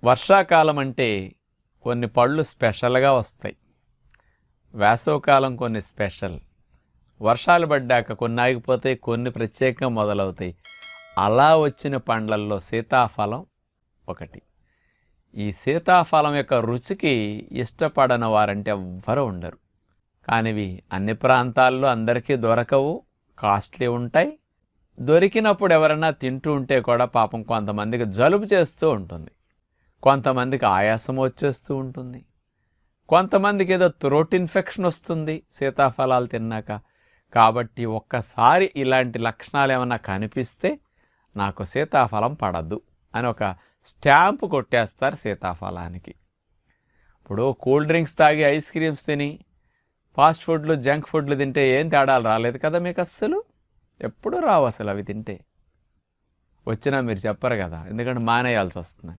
వర్షాకాలం అంటే కొన్ని పళ్ళు స్పెషల్గా వస్తాయి. వేసవికాలం కొన్ని స్పెషల్. వర్షాలు పడ్డాక కొన్ని ఆగిపోతాయి, కొన్ని ప్రత్యేకంగా మొదలవుతాయి. అలా వచ్చిన పండ్లల్లో సీతాఫలం ఒకటి. ఈ సీతాఫలం యొక్క రుచికి ఇష్టపడని వారంటే ఎవ్వరూ ఉండరు. కానీ ఇవి అన్ని ప్రాంతాల్లో అందరికీ దొరకవు, కాస్ట్లీ ఉంటాయి. దొరికినప్పుడు ఎవరైనా తింటూ ఉంటే కూడా పాపం కొంతమందికి జలుబు చేస్తూ ఉంటుంది, కొంతమందికి ఆయాసం వచ్చేస్తూ ఉంటుంది, కొంతమందికి ఏదో థ్రోట్ ఇన్ఫెక్షన్ వస్తుంది సీతాఫలాలు తిన్నాక. కాబట్టి ఒక్కసారి ఇలాంటి లక్షణాలు ఏమన్నా కనిపిస్తే నాకు సీతాఫలం పడద్దు అని ఒక స్టాంపు కొట్టేస్తారు సీతాఫలానికి. ఇప్పుడు కూల్ డ్రింక్స్ తాగి, ఐస్ క్రీమ్స్ తిని, ఫాస్ట్ ఫుడ్లు, జంక్ ఫుడ్లు తింటే ఏం తేడాలు రాలేదు కదా మీకు? అస్సలు ఎప్పుడూ రావు అసలు. అవి తింటే వచ్చినా మీరు చెప్పరు కదా, ఎందుకంటే మానేయాల్సి వస్తుంది.